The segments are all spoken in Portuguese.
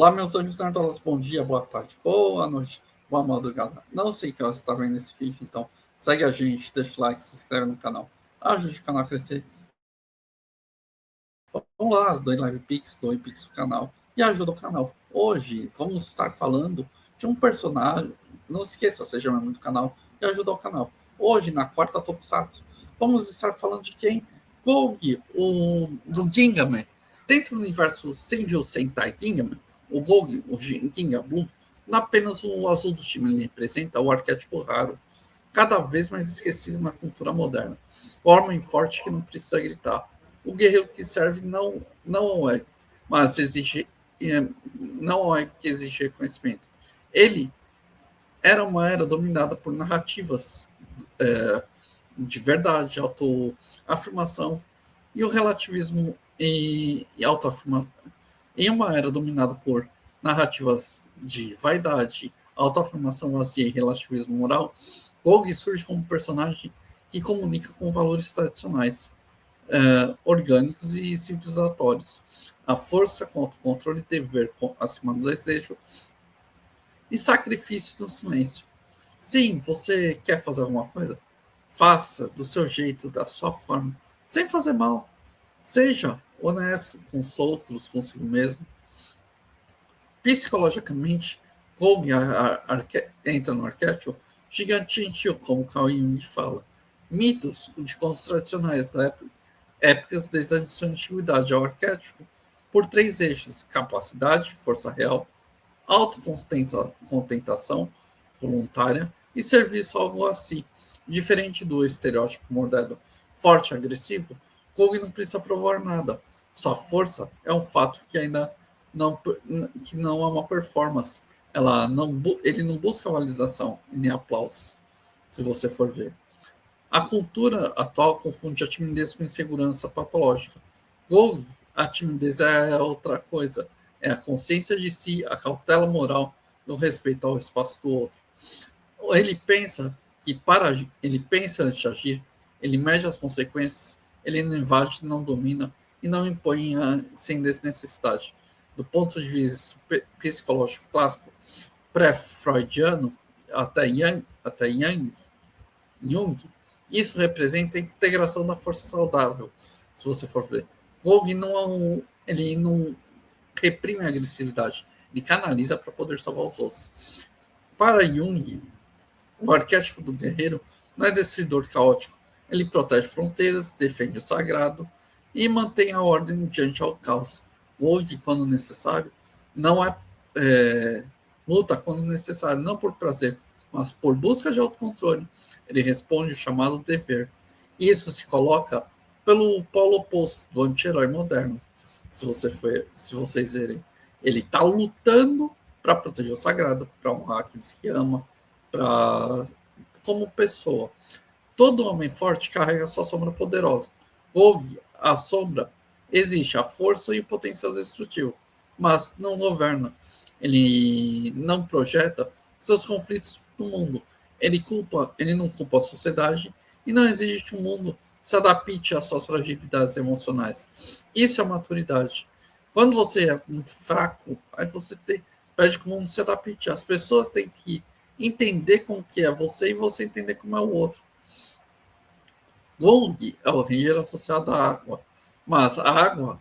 Olá, meus anjos nerdolas, bom dia, boa tarde, boa noite, boa madrugada. Não sei que hora você está vendo esse vídeo, então segue a gente, deixa o like, se inscreve no canal, ajude o canal a crescer. Vamos lá, doe Live Pix, doe Pix pro canal e ajuda o canal. Hoje vamos estar falando de um personagem, não esqueça, seja membro do canal e ajuda o canal. Hoje, na quarta Tokusatsu, vamos estar falando de quem? Golgi, o do Gingaman. Dentro do universo Senju Sentai Gingaman, o Golgi, o Ginga Blue, não apenas o azul do time, ele representa o arquétipo raro, cada vez mais esquecido na cultura moderna. O homem forte que não precisa gritar. O guerreiro que serve não é, mas exige, não é que exige reconhecimento. Ele era uma era dominada por narrativas de verdade, autoafirmação e o relativismo e autoafirmação. Em uma era dominada por narrativas de vaidade, autoafirmação vazia e relativismo moral, Gog surge como um personagem que comunica com valores tradicionais, orgânicos e civilizatórios. A força contra o controle, dever acima do desejo e sacrifício do silêncio. Sim, você quer fazer alguma coisa? Faça do seu jeito, da sua forma, sem fazer mal. Seja honesto com os outros, consigo mesmo. Psicologicamente, Gong entra no arquétipo gigantinho, como Carl Jung fala. Mitos de contos tradicionais da época, épicas desde a sua antiguidade ao arquétipo, por três eixos: capacidade, força real, autocontentação voluntária e serviço algo assim. Diferente do estereótipo moderno forte e agressivo, Gong não precisa provar nada. Sua força é um fato que ainda que não é uma performance. Ele não busca validação nem aplausos, se você for ver. A cultura atual confunde a timidez com insegurança patológica. Gong, a timidez é outra coisa. É a consciência de si, a cautela moral, no respeito ao espaço do outro. Ele pensa ele pensa antes de agir, ele mede as consequências, ele não invade, não domina e não impõe sem desnecessidade. Do ponto de vista psicológico clássico, pré-freudiano, Jung, isso representa a integração da força saudável, se você for ver. Gog ele não reprime a agressividade, ele canaliza para poder salvar os outros. Para Jung, o arquétipo do guerreiro não é destruidor caótico. Ele protege fronteiras, defende o sagrado e mantém a ordem diante ao caos. Gog, quando necessário, não luta quando necessário, não por prazer, mas por busca de autocontrole. Ele responde o chamado dever. Isso se coloca pelo polo oposto do anti-herói moderno. Se vocês verem, ele está lutando para proteger o sagrado, para honrar aqueles que ama, como pessoa. Todo homem forte carrega sua sombra poderosa. Gog, a sombra, existe a força e o potencial destrutivo, mas não governa. Ele não projeta seus conflitos no mundo. Ele não culpa a sociedade e não exige que o mundo se adapte às suas fragilidades emocionais. Isso é maturidade. Quando você é muito fraco, aí pede que o mundo se adapte. As pessoas têm que entender como que é você e você entender como é o outro. Gong é o ranger associado à água, mas a água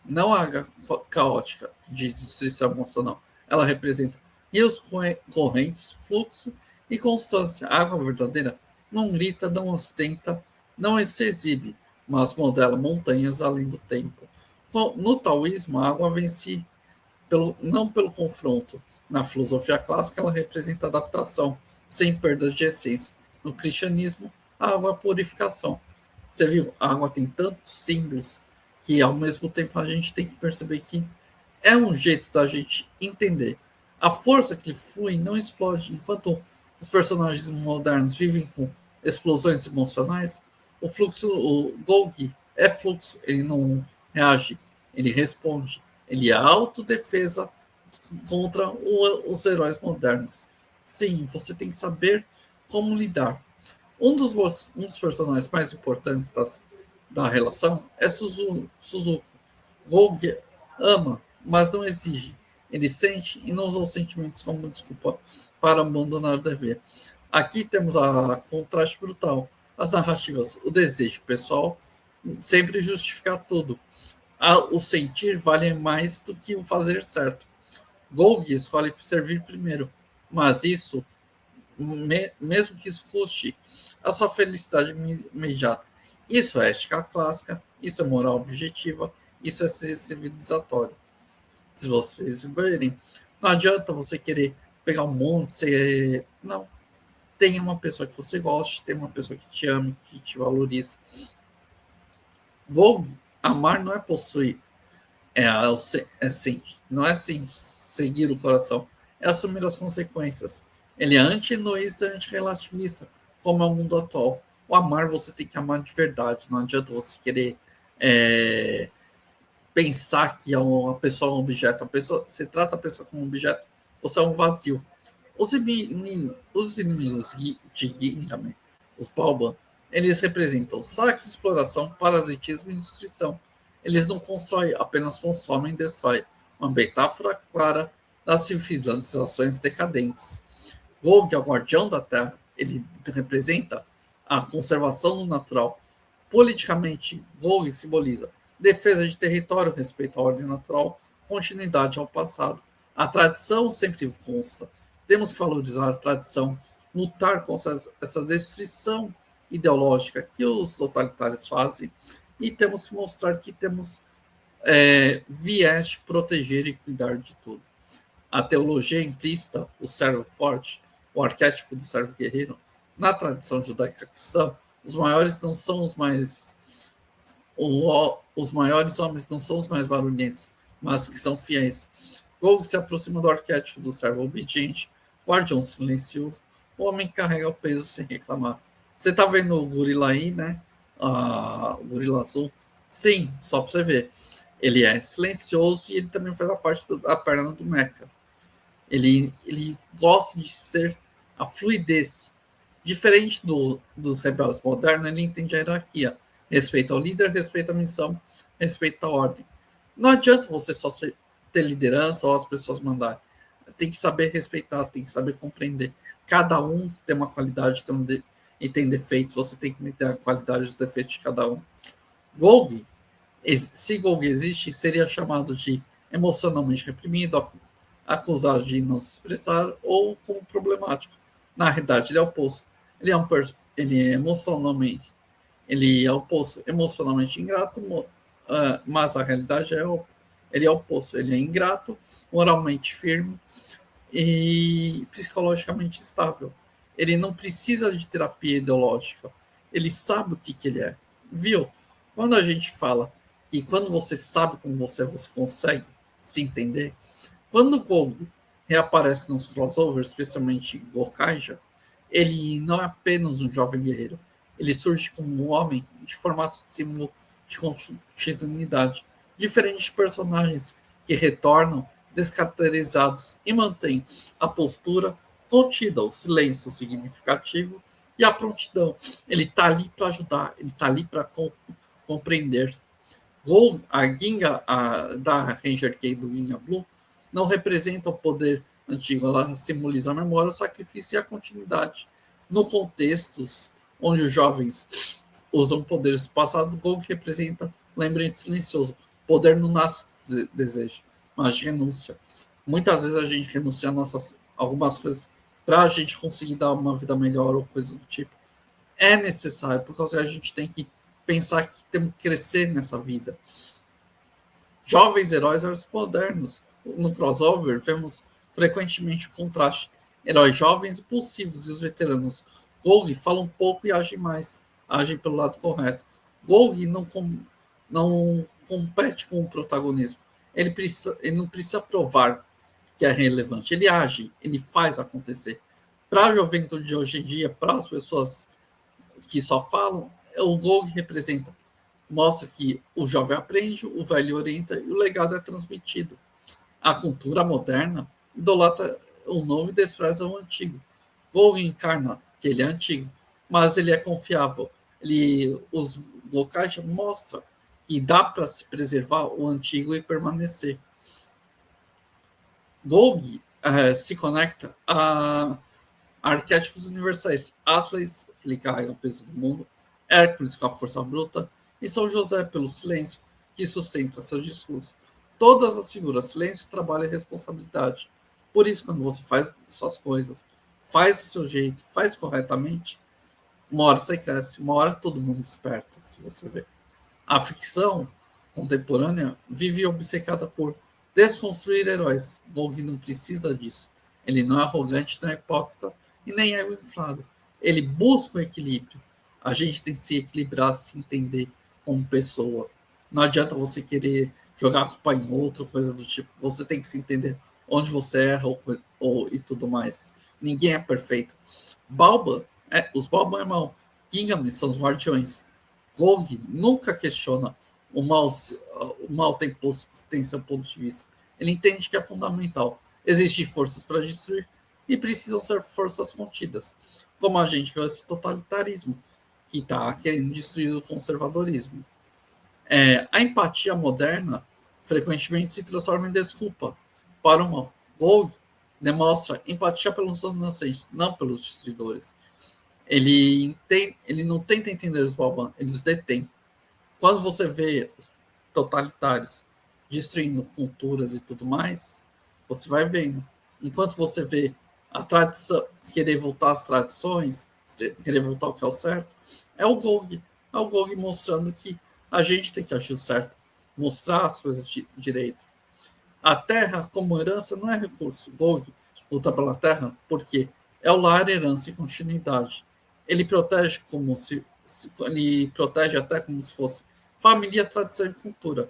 não é água caótica de destruição emocional. Ela representa rios correntes, fluxo e constância. A água verdadeira não grita, não ostenta, não se exibe, mas modela montanhas além do tempo. No taoísmo, a água vence não pelo confronto. Na filosofia clássica, ela representa adaptação, sem perda de essência. No cristianismo, a água é purificação. Você viu? A água tem tantos símbolos que, ao mesmo tempo, a gente tem que perceber que é um jeito da gente entender. A força que flui não explode. Enquanto os personagens modernos vivem com explosões emocionais, o Gog é fluxo. Ele não reage, ele responde. Ele é autodefesa contra os heróis modernos. Sim, você tem que saber como lidar. Um dos personagens mais importantes da relação é Suzuko. Gog ama, mas não exige. Ele sente e não usa os sentimentos como desculpa para abandonar o dever. Aqui temos a contraste brutal. As narrativas, o desejo pessoal, sempre justificar tudo. O sentir vale mais do que o fazer certo. Golgi escolhe servir primeiro, mas isso, mesmo que isso custe a sua felicidade imediata. Isso é ética clássica, isso é moral objetiva, isso é ser civilizatório. Se vocês verem, não adianta você querer pegar um monte, você... não. Tenha uma pessoa que você goste, tenha uma pessoa que te ame, que te valorize. Vou amar não é possuir, não é assim seguir o coração, é assumir as consequências. Ele é anti-egoísta, anti-relativista, como é o mundo atual. O amar você tem que amar de verdade, não adianta você querer pensar que uma pessoa é um objeto. Você trata a pessoa como um objeto, você é um vazio. Os inimigos de Gintama, os Balban, eles representam saque, exploração, parasitismo e destruição. Eles não constroem, apenas consomem e destroem. Uma metáfora clara das civilizações decadentes. Gog é o guardião da Terra. Ele representa a conservação do natural. Politicamente, Gog simboliza defesa de território, respeito à ordem natural, continuidade ao passado. A tradição sempre consta. Temos que valorizar a tradição, lutar contra essa destruição ideológica que os totalitários fazem e temos que mostrar que temos viés de proteger e cuidar de tudo. A teologia implícita, o servo forte, o arquétipo do servo guerreiro, na tradição judaica cristã, os maiores não são os mais os maiores homens não são os mais barulhentos, mas que são fiéis. Gog se aproxima do arquétipo do servo obediente, guardião silencioso, o homem que carrega o peso sem reclamar. Você tá vendo o gorila aí, né? O gorila azul? Sim, só para você ver. Ele é silencioso e ele também faz a parte da perna do mecha. Ele gosta de ser a fluidez. Diferente dos rebeldes modernos, ele entende a hierarquia. Respeita ao líder, respeita a missão, respeita a ordem. Não adianta você só ter liderança ou as pessoas mandarem. Tem que saber respeitar, tem que saber compreender. Cada um tem uma qualidade e tem defeitos. Você tem que entender a qualidade e os defeitos de cada um. Gog, se Gog existe, seria chamado de emocionalmente reprimido, acusado de não se expressar ou como problemático. Na realidade, ele é o oposto. Ele é emocionalmente, ele é o oposto, emocionalmente ingrato, mas a realidade ele é o oposto. Ele é ingrato, moralmente firme e psicologicamente estável. Ele não precisa de terapia ideológica. Ele sabe o que ele é. Viu? Quando a gente fala que quando você sabe como você consegue se entender. Quando o Gog reaparece nos crossovers, especialmente Gokaija, ele não é apenas um jovem guerreiro. Ele surge como um homem de formato de símbolo de continuidade, diferente de personagens que retornam descaracterizados e mantêm a postura contida, o silêncio significativo e a prontidão. Ele está ali para ajudar, ele está ali para compreender. A Ginga da Ranger Key do Ginga Blue não representa o poder antigo, ela simboliza a memória, o sacrifício e a continuidade. No contextos onde os jovens usam poderes do passado, Gog representa lembrete silencioso. Poder não nasce de desejo, mas de renúncia. Muitas vezes a gente renuncia a algumas coisas para a gente conseguir dar uma vida melhor ou coisa do tipo. É necessário, porque a gente tem que pensar que temos que crescer nessa vida. Jovens heróis modernos. No crossover, vemos frequentemente o contraste. Heróis jovens e impulsivos e os veteranos. Gog falam pouco e agem mais. Agem pelo lado correto. Gog não compete com o protagonismo. Ele não precisa provar que é relevante. Ele age, ele faz acontecer. Para a juventude de hoje em dia, para as pessoas que só falam, o Gog representa. Mostra que o jovem aprende, o velho orienta e o legado é transmitido. A cultura moderna idolatra o novo e despreza o antigo. Gog encarna que ele é antigo, mas ele é confiável. Os Gokai mostram que dá para se preservar o antigo e permanecer. Gog se conecta a arquétipos universais. Atlas, que ele carrega o peso do mundo, Hércules com a força bruta, e São José pelo silêncio, que sustenta seu discurso. Todas as figuras, silêncio, trabalho e responsabilidade. Por isso, quando você faz suas coisas, faz do seu jeito, faz corretamente, uma hora você cresce, uma hora todo mundo desperta, se você ver. A ficção contemporânea vive obcecada por desconstruir heróis. Gog não precisa disso. Ele não é arrogante, não é hipócrita e nem é inflado. Ele busca o equilíbrio. A gente tem que se equilibrar, se entender como pessoa. Não adianta você querer jogar a culpa em outro, coisa do tipo. Você tem que se entender onde você erra e tudo mais. Ninguém é perfeito. Balba, os Balba é mal. Gingami são os guardiões. Gog nunca questiona o mal tem seu ponto de vista. Ele entende que é fundamental. Existem forças para destruir e precisam ser forças contidas. Como a gente vê esse totalitarismo, que está querendo destruir o conservadorismo. A empatia moderna frequentemente se transforma em desculpa para o mal. Gog demonstra empatia pelos inocentes, não pelos destruidores. Ele não tenta entender os Balban, ele os detém. Quando você vê os totalitários destruindo culturas e tudo mais, você vai vendo. Enquanto você vê a tradição, querer voltar às tradições, querer voltar ao que é o certo, é o Gog. É o Gog mostrando que a gente tem que agir o certo, mostrar as coisas direito. A terra como herança não é recurso. Gog luta pela terra porque é o lar, herança e continuidade. Ele protege ele protege até como se fosse família, tradição e cultura.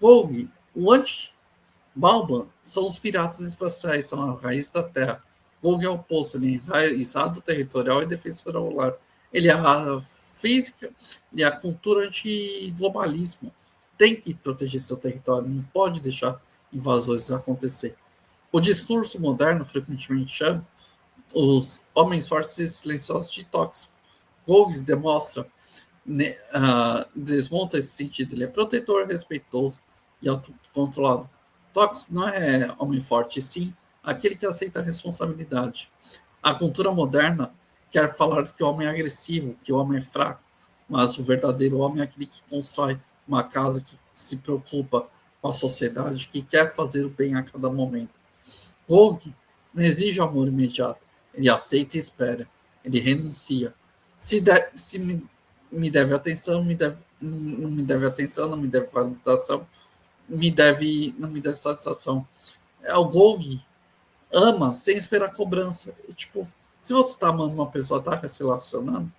Gog, o anti-Balban, são os piratas espaciais, são a raiz da terra. Gog é o oposto, ele é enraizado, territorial e defensor ao lar. Ele é a física, ele é a cultura anti-globalismo. Tem que proteger seu território, não pode deixar invasões acontecer. O discurso moderno frequentemente chama os homens fortes e silenciosos de tóxicos. Gomes demonstra, desmonta esse sentido. Ele é protetor, respeitoso e autocontrolado. Tóxico não é homem forte, sim aquele que aceita a responsabilidade. A cultura moderna quer falar que o homem é agressivo, que o homem é fraco, mas o verdadeiro homem é aquele que constrói uma casa, que se preocupa com a sociedade, que quer fazer o bem a cada momento. Gog não exige amor imediato. Ele aceita e espera. Ele renuncia. Se me deve atenção, não me deve atenção, não me deve validação, não me deve satisfação. O Gog ama sem esperar cobrança. Tipo, se você está amando uma pessoa, está se relacionando,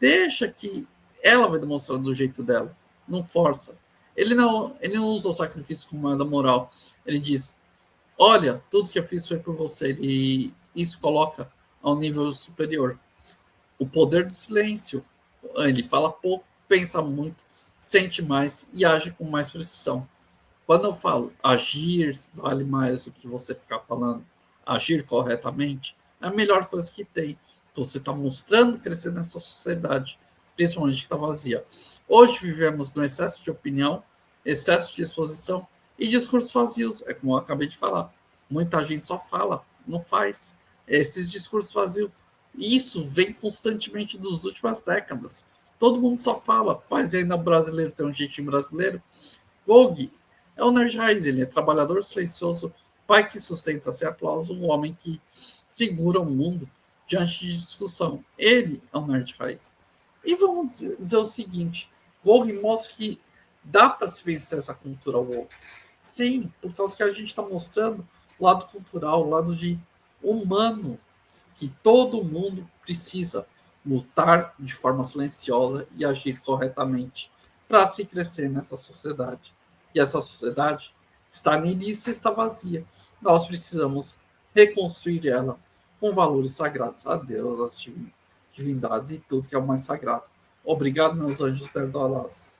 deixa que ela vai demonstrar do jeito dela. Não força. Ele não usa o sacrifício como moeda moral. Ele diz: olha, tudo que eu fiz foi por você. E isso coloca ao nível superior. O poder do silêncio. Ele fala pouco, pensa muito, sente mais e age com mais precisão. Quando eu falo agir vale mais do que você ficar falando, agir corretamente, é a melhor coisa que tem. Então você está mostrando crescer nessa sociedade, principalmente que está vazia. Hoje vivemos no excesso de opinião, excesso de exposição e discursos vazios. É como eu acabei de falar. Muita gente só fala, não faz. Esses discursos vazios. E isso vem constantemente das últimas décadas. Todo mundo só fala, faz ainda o brasileiro, tem um jeitinho brasileiro. Gog é o nerd raiz, ele é trabalhador silencioso, pai que sustenta sem aplauso, um homem que segura o mundo diante de discussão. Ele é o nerd raiz. E vamos dizer o seguinte: Gog mostra que dá para se vencer essa cultura woke. Sim, por causa que a gente está mostrando o lado cultural, o lado de humano, que todo mundo precisa lutar de forma silenciosa e agir corretamente para se crescer nessa sociedade. E essa sociedade está niilista, está vazia. Nós precisamos reconstruir ela com valores sagrados a Deus, as divindades e tudo que é o mais sagrado. Obrigado, meus anjos nerdolas.